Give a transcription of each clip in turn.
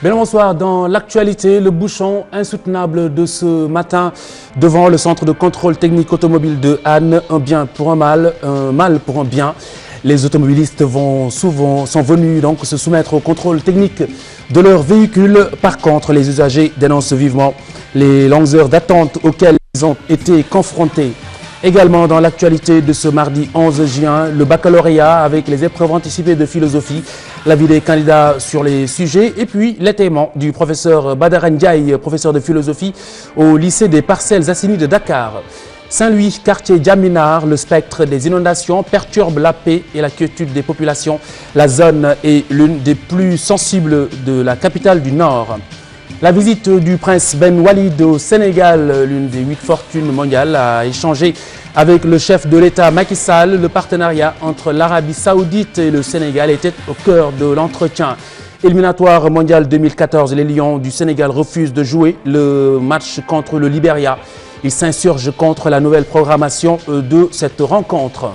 Bien bonsoir. Dans l'actualité, le bouchon insoutenable de ce matin devant le centre de contrôle technique automobile de Hann. Un bien pour un mal pour un bien. Les automobilistes sont venus donc se soumettre au contrôle technique de leur véhicule. Par contre, les usagers dénoncent vivement les longues heures d'attente auxquelles ils ont été confrontés. Également dans l'actualité de ce mardi 11 juin, le baccalauréat avec les épreuves anticipées de philosophie, l'avis des candidats sur les sujets et puis l'étayement du professeur Badara Ndiaye, professeur de philosophie au lycée des Parcelles Assainies de Dakar. Saint-Louis, quartier Diaminar, le spectre des inondations perturbe la paix et la quiétude des populations. La zone est l'une des plus sensibles de la capitale du Nord. La visite du prince Ben Walid au Sénégal, l'une des 8 fortunes mondiales, a échangé avec le chef de l'État Macky Sall. Le partenariat entre l'Arabie Saoudite et le Sénégal était au cœur de l'entretien. Éliminatoire mondial 2014, les Lions du Sénégal refusent de jouer le match contre le Libéria. Ils s'insurgent contre la nouvelle programmation de cette rencontre.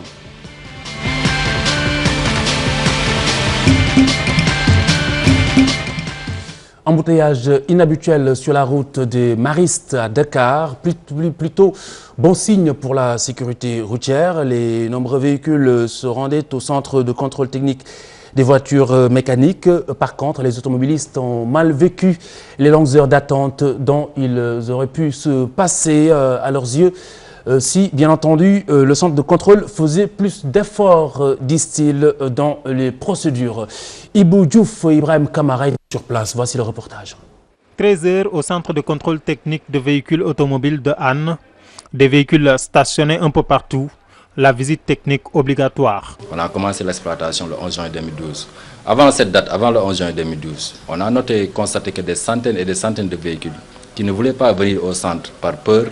Embouteillage inhabituel sur la route des Maristes à Dakar, plutôt bon signe pour la sécurité routière. Les nombreux véhicules se rendaient au centre de contrôle technique des voitures mécaniques. Par contre, les automobilistes ont mal vécu les longues heures d'attente dont ils auraient pu se passer à leurs yeux. Si, bien entendu, le centre de contrôle faisait plus d'efforts, disent-ils, dans les procédures. Ibou Diouf, Ibrahim Kamara sur place. Voici le reportage. 13 heures au centre de contrôle technique de véhicules automobiles de Hann. Des véhicules stationnés un peu partout. La visite technique obligatoire. On a commencé l'exploitation le 11 juin 2012. Avant cette date, avant le 11 juin 2012, on a constaté que des centaines et des centaines de véhicules qui ne voulaient pas venir au centre par peur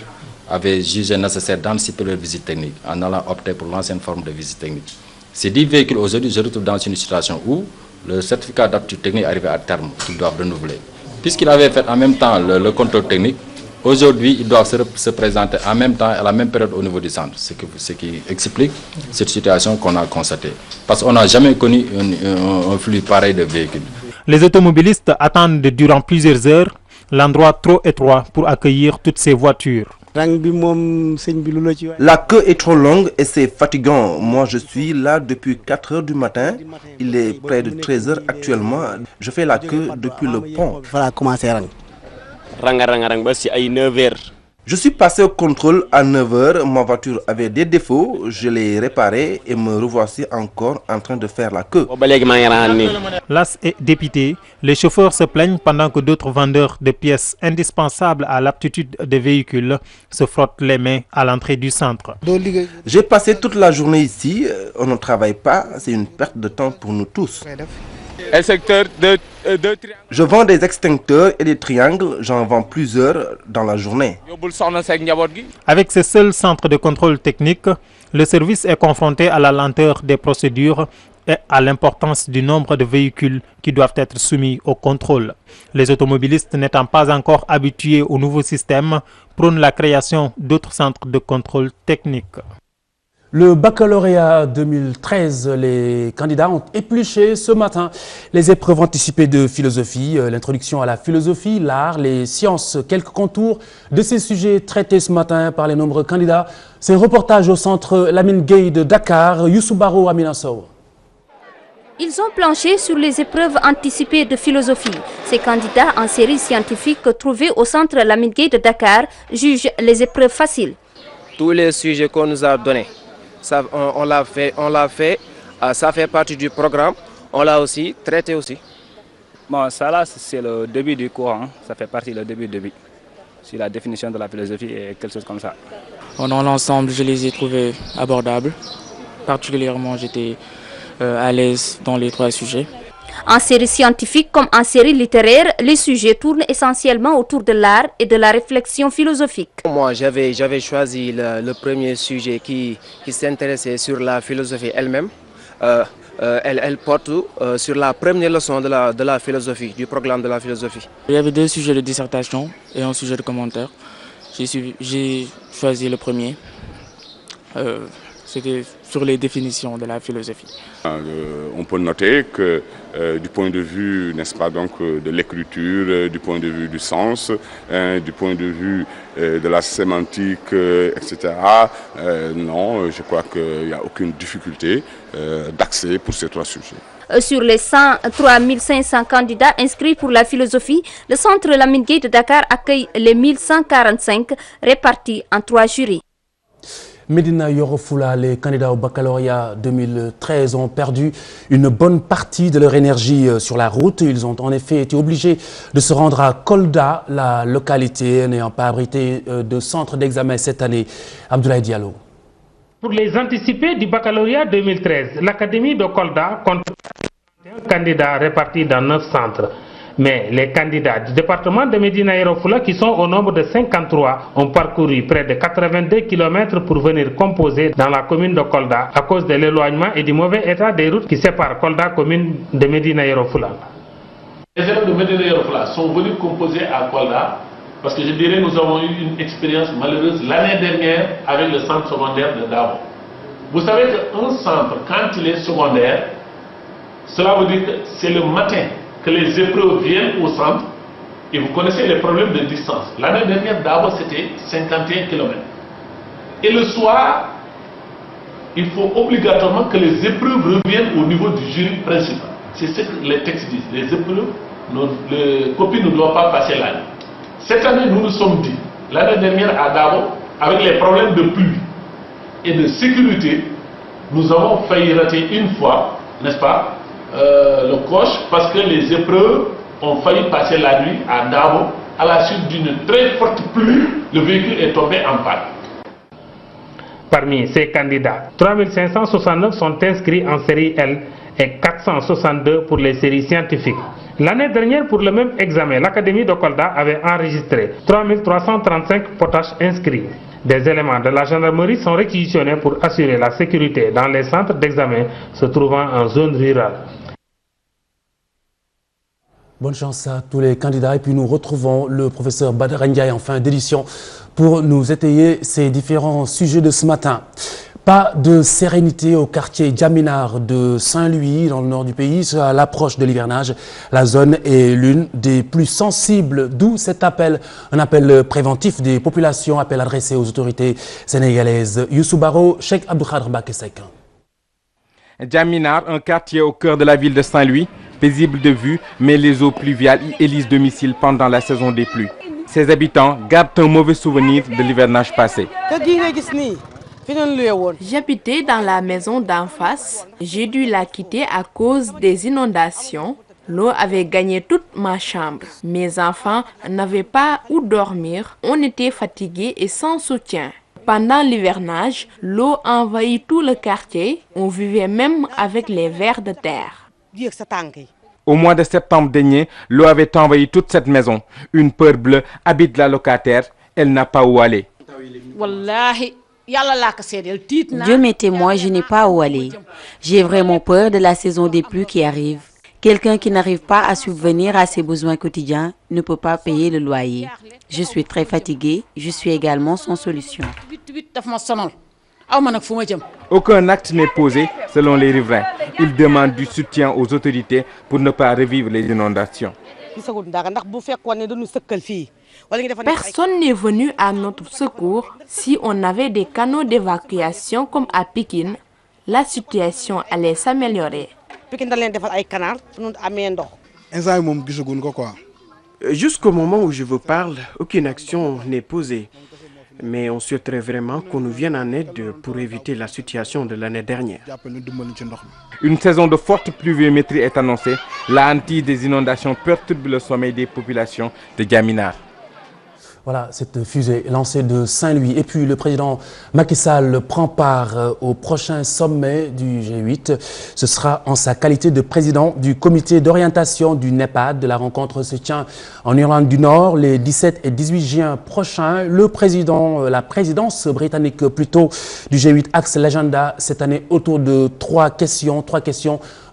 avaient jugé nécessaire d'anticiper leur visite technique en allant opter pour l'ancienne forme de visite technique. Ces 10 véhicules aujourd'hui se retrouvent dans une situation où le certificat d'aptitude technique arrivait à terme qu'ils doivent renouveler. Puisqu'ils avaient fait en même temps le contrôle technique, aujourd'hui ils doivent se présenter en même temps à la même période au niveau du centre, ce qui explique cette situation qu'on a constatée. Parce qu'on n'a jamais connu un flux pareil de véhicules. Les automobilistes attendent durant plusieurs heures l'endroit trop étroit pour accueillir toutes ces voitures. La queue est trop longue et c'est fatigant. Moi, je suis là depuis 4 heures du matin. Il est près de 13 heures actuellement. Je fais la queue depuis le pont. Je suis passé au contrôle à 9 heures. Ma voiture avait des défauts. Je l'ai réparée et me revoici encore en train de faire la queue. Las et dépité, les chauffeurs se plaignent pendant que d'autres vendeurs de pièces indispensables à l'aptitude des véhicules se frottent les mains à l'entrée du centre. J'ai passé toute la journée ici. On ne travaille pas. C'est une perte de temps pour nous tous. Je vends des extincteurs et des triangles, j'en vends plusieurs dans la journée. Avec ce seul centre de contrôle technique, le service est confronté à la lenteur des procédures et à l'importance du nombre de véhicules qui doivent être soumis au contrôle. Les automobilistes n'étant pas encore habitués au nouveau système, prônent la création d'autres centres de contrôle technique. Le baccalauréat 2013, les candidats ont épluché ce matin les épreuves anticipées de philosophie, l'introduction à la philosophie, l'art, les sciences, quelques contours de ces sujets traités ce matin par les nombreux candidats. C'est un reportage au centre Lamine Gueye de Dakar, Youssou Baro Aminasso. Ils ont planché sur les épreuves anticipées de philosophie. Ces candidats en série scientifique trouvés au centre Lamine Gueye de Dakar jugent les épreuves faciles. Tous les sujets qu'on nous a donnés, on l'a fait, ça fait partie du programme, on l'a aussi traité aussi. Bon, ça là, c'est le début du cours, hein. Ça fait partie du début. C'est la définition de la philosophie et quelque chose comme ça. Dans l'ensemble, je les ai trouvés abordables. Particulièrement, j'étais à l'aise dans les 3 sujets. En série scientifique comme en série littéraire, les sujets tournent essentiellement autour de l'art et de la réflexion philosophique. Moi, j'avais choisi le premier sujet qui s'intéressait sur la philosophie elle-même. Elle porte sur la première leçon de la philosophie, du programme de la philosophie. Il y avait 2 sujets de dissertation et un sujet de commentaire. J'ai choisi le premier. C'était sur les définitions de la philosophie. On peut noter que du point de vue, n'est-ce pas, donc, de l'écriture, du point de vue du sens, du point de vue de la sémantique, etc., non, je crois qu'il n'y a aucune difficulté d'accès pour ces trois sujets. Sur les 103 500 candidats inscrits pour la philosophie, le centre Lamine Gueye de Dakar accueille les 1145 répartis en 3 jurys. Médina Yoro Fula, les candidats au baccalauréat 2013 ont perdu une bonne partie de leur énergie sur la route. Ils ont en effet été obligés de se rendre à Kolda, la localité n'ayant pas abrité de centre d'examen cette année. Abdoulaye Diallo. Pour les anticipés du baccalauréat 2013, l'Académie de Kolda compte 1 candidat répartis dans 9 centres. Mais les candidats du département de Médina Yoro Fula, qui sont au nombre de 53, ont parcouru près de 82 km pour venir composer dans la commune de Kolda à cause de l'éloignement et du mauvais état des routes qui séparent Kolda, commune de Médina Yoro Fula. Les élèves de Médina Yoro Fula sont venus composer à Kolda parce que je dirais nous avons eu une expérience malheureuse l'année dernière avec le centre secondaire de Dabo. Vous savez qu'un centre, quand il est secondaire, cela veut dire que c'est le matin que les épreuves viennent au centre et vous connaissez les problèmes de distance. L'année dernière, d'abord, c'était 51 km. Et le soir, il faut obligatoirement que les épreuves reviennent au niveau du jury principal. C'est ce que les textes disent. Les épreuves, les copies ne doivent pas passer la nuit. Cette année, nous nous sommes dit, l'année dernière à Dabo, avec les problèmes de pluie et de sécurité, nous avons failli rater une fois, n'est-ce pas, le coche parce que les épreuves ont failli passer la nuit à Dabo à la suite d'une très forte pluie. Le véhicule est tombé en panne. Parmi ces candidats, 3569 sont inscrits en série L et 462 pour les séries scientifiques. L'année dernière, pour le même examen, l'Académie de Kolda avait enregistré 3335 potaches inscrits. Des éléments de la gendarmerie sont réquisitionnés pour assurer la sécurité dans les centres d'examen se trouvant en zone rurale. Bonne chance à tous les candidats et puis nous retrouvons le professeur Badara Ndiaye en fin d'édition pour nous étayer ces différents sujets de ce matin. Pas de sérénité au quartier Djaminar de Saint-Louis, dans le nord du pays, à l'approche de l'hivernage. La zone est l'une des plus sensibles, d'où cet appel, un appel préventif des populations, appel adressé aux autorités sénégalaises. Youssou Baro, Cheikh Abdou Khadr Mbacké Seck. Djaminar, un quartier au cœur de la ville de Saint-Louis, paisible de vue, mais les eaux pluviales y élisent domicile pendant la saison des pluies. Ses habitants gardent un mauvais souvenir de l'hivernage passé. J'habitais dans la maison d'en face. J'ai dû la quitter à cause des inondations. L'eau avait gagné toute ma chambre. Mes enfants n'avaient pas où dormir. On était fatigués et sans soutien. Pendant l'hivernage, l'eau envahit tout le quartier. On vivait même avec les vers de terre. Au mois de septembre dernier, l'eau avait envahi toute cette maison. Une peur bleue habite la locataire. Elle n'a pas où aller. Dieu m'est témoin, je n'ai pas où aller. J'ai vraiment peur de la saison des pluies qui arrive. Quelqu'un qui n'arrive pas à subvenir à ses besoins quotidiens ne peut pas payer le loyer. Je suis très fatiguée, je suis également sans solution. Aucun acte n'est posé selon les riverains. Ils demandent du soutien aux autorités pour ne pas revivre les inondations. Personne n'est venu à notre secours. Si on avait des canaux d'évacuation comme à Pikine, la situation allait s'améliorer. Jusqu'au moment où je vous parle, aucune action n'est posée. Mais on souhaiterait vraiment qu'on nous vienne en aide pour éviter la situation de l'année dernière. Une saison de forte pluviométrie est annoncée. La hantise des inondations perturbe le sommeil des populations de Djaminar. Voilà, cette fusée lancée de Saint-Louis. Et puis le président Macky Sall prend part au prochain sommet du G8. Ce sera en sa qualité de président du comité d'orientation du NEPAD. La rencontre se tient en Irlande du Nord les 17 et 18 juin prochains. La présidence britannique plutôt du G8 axe l'agenda cette année autour de trois questions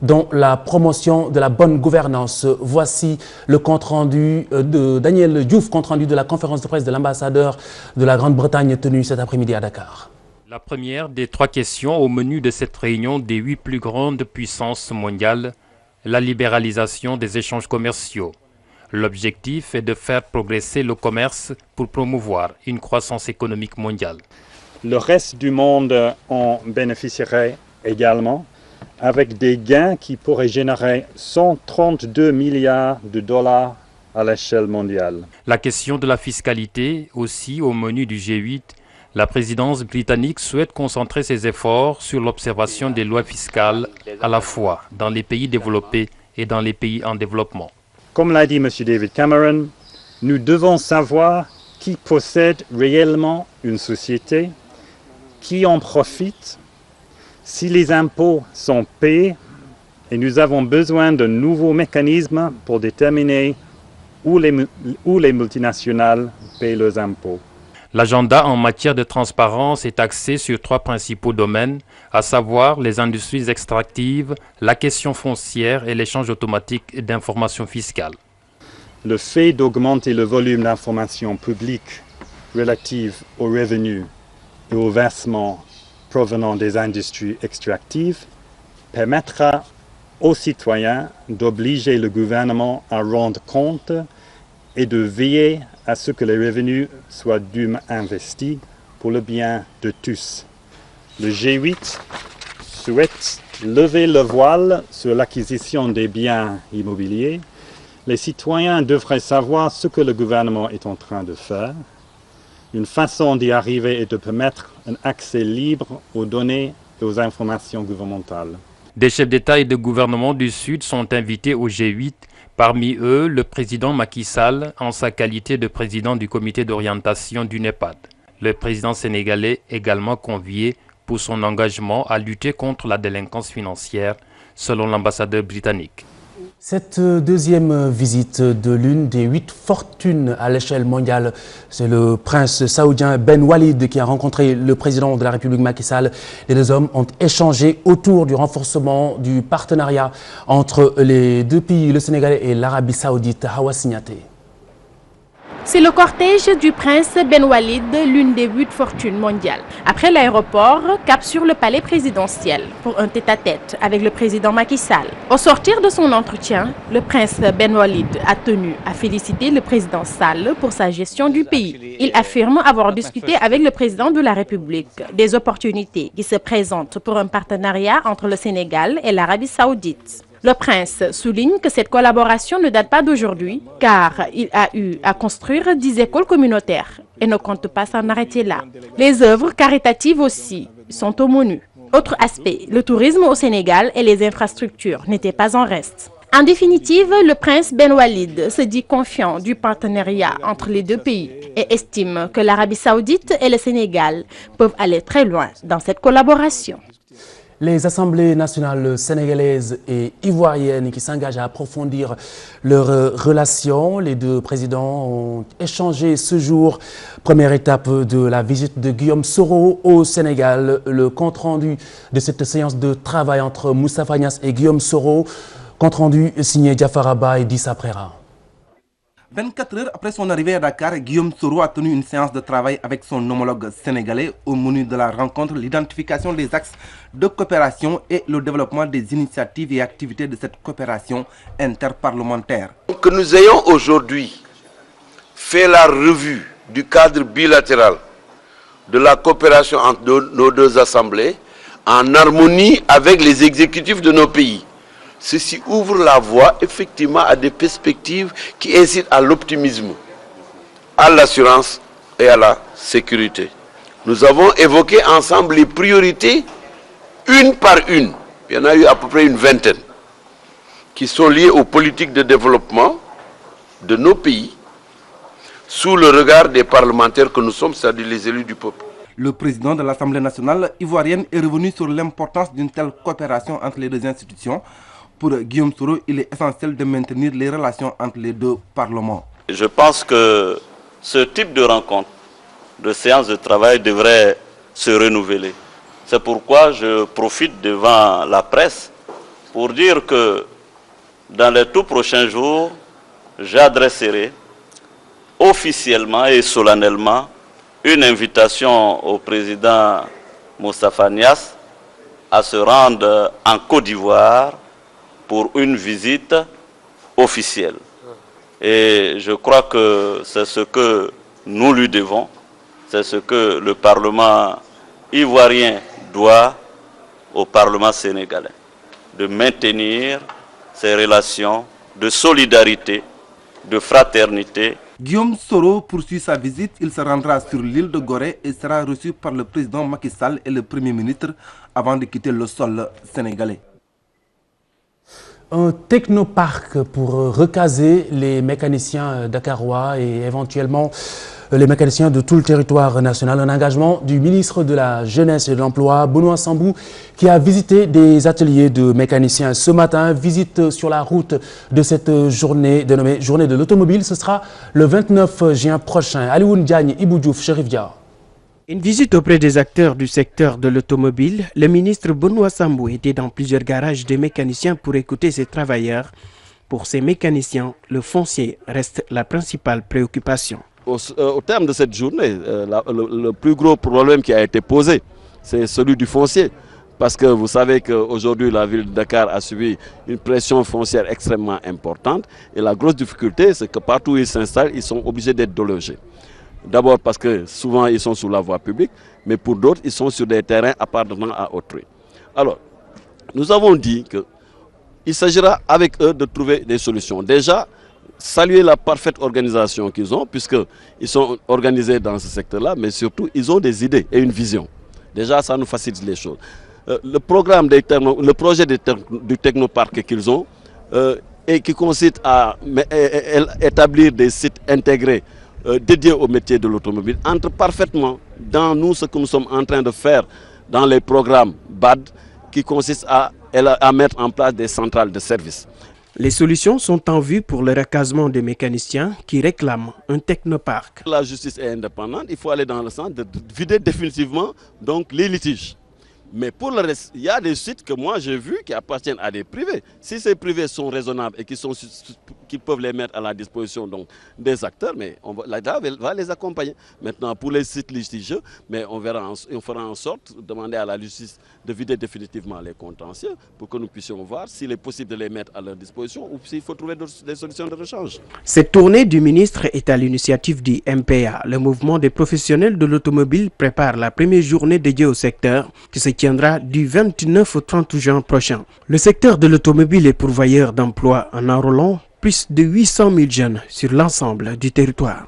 dont la promotion de la bonne gouvernance. Voici le compte-rendu de Daniel Diouf, compte-rendu de la conférence de presse de l'ambassadeur de la Grande-Bretagne tenue cet après-midi à Dakar. La première des 3 questions au menu de cette réunion des 8 plus grandes puissances mondiales, la libéralisation des échanges commerciaux. L'objectif est de faire progresser le commerce pour promouvoir une croissance économique mondiale. Le reste du monde en bénéficierait également, avec des gains qui pourraient générer 132 milliards de dollars à l'échelle mondiale. La question de la fiscalité aussi au menu du G8. La présidence britannique souhaite concentrer ses efforts sur l'observation des lois fiscales à la fois dans les pays développés et dans les pays en développement. Comme l'a dit M. David Cameron, nous devons savoir qui possède réellement une société, qui en profite, si les impôts sont payés, et nous avons besoin de nouveaux mécanismes pour déterminer où les multinationales paient leurs impôts. L'agenda en matière de transparence est axé sur 3 principaux domaines, à savoir les industries extractives, la question foncière et l'échange automatique d'informations fiscales. Le fait d'augmenter le volume d'informations publiques relatives aux revenus et aux versements provenant des industries extractives permettra aux citoyens d'obliger le gouvernement à rendre compte et de veiller à ce que les revenus soient dûment investis pour le bien de tous. Le G8 souhaite lever le voile sur l'acquisition des biens immobiliers. Les citoyens devraient savoir ce que le gouvernement est en train de faire. Une façon d'y arriver est de permettre un accès libre aux données et aux informations gouvernementales. Des chefs d'État et de gouvernement du Sud sont invités au G8. Parmi eux, le président Macky Sall, en sa qualité de président du comité d'orientation du NEPAD. Le président sénégalais également convié pour son engagement à lutter contre la délinquance financière, selon l'ambassadeur britannique. Cette deuxième visite de l'une des 8 fortunes à l'échelle mondiale, c'est le prince saoudien Ben Walid qui a rencontré le président de la République Macky Sall. Les 2 hommes ont échangé autour du renforcement du partenariat entre les 2 pays, le Sénégal et l'Arabie Saoudite. Hawa Signaté. C'est le cortège du prince Ben Walid, l'une des 8 fortunes mondiales. Après l'aéroport, cap sur le palais présidentiel pour un tête-à-tête avec le président Macky Sall. Au sortir de son entretien, le prince Ben Walid a tenu à féliciter le président Sall pour sa gestion du pays. Il affirme avoir discuté avec le président de la République des opportunités qui se présentent pour un partenariat entre le Sénégal et l'Arabie Saoudite. Le prince souligne que cette collaboration ne date pas d'aujourd'hui, car il a eu à construire 10 écoles communautaires et ne compte pas s'en arrêter là. Les œuvres caritatives aussi sont au menu. Autre aspect, le tourisme au Sénégal et les infrastructures n'étaient pas en reste. En définitive, le prince Ben Walid se dit confiant du partenariat entre les 2 pays et estime que l'Arabie Saoudite et le Sénégal peuvent aller très loin dans cette collaboration. Les assemblées nationales sénégalaises et ivoiriennes qui s'engagent à approfondir leurs relations. Les 2 présidents ont échangé ce jour. Première étape de la visite de Guillaume Soro au Sénégal. Le compte-rendu de cette séance de travail entre Moustapha Niasse et Guillaume Soro. Compte-rendu signé Diafar Abba et Dissa Prera. 24 heures après son arrivée à Dakar, Guillaume Soro a tenu une séance de travail avec son homologue sénégalais. Au menu de la rencontre, l'identification des axes de coopération et le développement des initiatives et activités de cette coopération interparlementaire. Que nous ayons aujourd'hui fait la revue du cadre bilatéral de la coopération entre nos 2 assemblées en harmonie avec les exécutifs de nos pays. Ceci ouvre la voie effectivement à des perspectives qui incitent à l'optimisme, à l'assurance et à la sécurité. Nous avons évoqué ensemble les priorités, une par une. Il y en a eu à peu près une vingtaine, qui sont liées aux politiques de développement de nos pays, sous le regard des parlementaires que nous sommes, c'est-à-dire les élus du peuple. Le président de l'Assemblée nationale ivoirienne est revenu sur l'importance d'une telle coopération entre les 2 institutions. Pour Guillaume Soro, il est essentiel de maintenir les relations entre les 2 parlements. Je pense que ce type de rencontre, de séance de travail devrait se renouveler. C'est pourquoi je profite devant la presse pour dire que dans les tout prochains jours, j'adresserai officiellement et solennellement une invitation au président Moustapha Niasse à se rendre en Côte d'Ivoire pour une visite officielle. Et je crois que c'est ce que nous lui devons, c'est ce que le Parlement ivoirien doit au Parlement sénégalais, de maintenir ces relations de solidarité, de fraternité. Guillaume Soro poursuit sa visite. Il se rendra sur l'île de Gorée et sera reçu par le président Macky Sall et le Premier ministre avant de quitter le sol sénégalais. Un technoparc pour recaser les mécaniciens dakarois et éventuellement les mécaniciens de tout le territoire national. Un engagement du ministre de la Jeunesse et de l'Emploi, Benoît Sambou, qui a visité des ateliers de mécaniciens ce matin. Visite sur la route de cette journée dénommée Journée de l'automobile. Ce sera le 29 juin prochain. Alioune Diagne, Ibou Diouf, Chérif Dia. Une visite auprès des acteurs du secteur de l'automobile. Le ministre Benoît Sambou était dans plusieurs garages de mécaniciens pour écouter ces travailleurs. Pour ces mécaniciens, le foncier reste la principale préoccupation. Au terme de cette journée, le plus gros problème qui a été posé, c'est celui du foncier. Parce que vous savez qu'aujourd'hui, la ville de Dakar a subi une pression foncière extrêmement importante. Et la grosse difficulté, c'est que partout où ils s'installent, ils sont obligés d'être délogés. D'abord parce que souvent, ils sont sous la voie publique, mais pour d'autres, ils sont sur des terrains appartenant à autrui. Alors, nous avons dit qu'il s'agira avec eux de trouver des solutions. Déjà, saluer la parfaite organisation qu'ils ont, puisqu'ils sont organisés dans ce secteur-là, mais surtout, ils ont des idées et une vision. Déjà, ça nous facilite les choses. Le projet du technoparc qu'ils ont, et qui consiste à établir des sites intégrés dédiés au métier de l'automobile, entre parfaitement dans ce que nous sommes en train de faire dans les programmes BAD, qui consistent à mettre en place des centrales de service. Les solutions sont en vue pour le recasement des mécaniciens qui réclament un technoparc. La justice est indépendante, il faut aller dans le sens de vider définitivement donc, les litiges. Mais pour le reste, il y a des sites que moi j'ai vus qui appartiennent à des privés. Si ces privés sont raisonnables et qui peuvent les mettre à la disposition donc, des acteurs, mais l'État va les accompagner. Maintenant, pour les sites litigieux, mais on fera en sorte de demander à la justice de vider définitivement les contentieux pour que nous puissions voir s'il est possible de les mettre à leur disposition ou s'il faut trouver des solutions de rechange. Cette tournée du ministre est à l'initiative du MPA. Le mouvement des professionnels de l'automobile prépare la première journée dédiée au secteur qui se tiendra du 29 au 30 juin prochain. Le secteur de l'automobile est pourvoyeur d'emplois en enrôlant plus de 800 000 jeunes sur l'ensemble du territoire.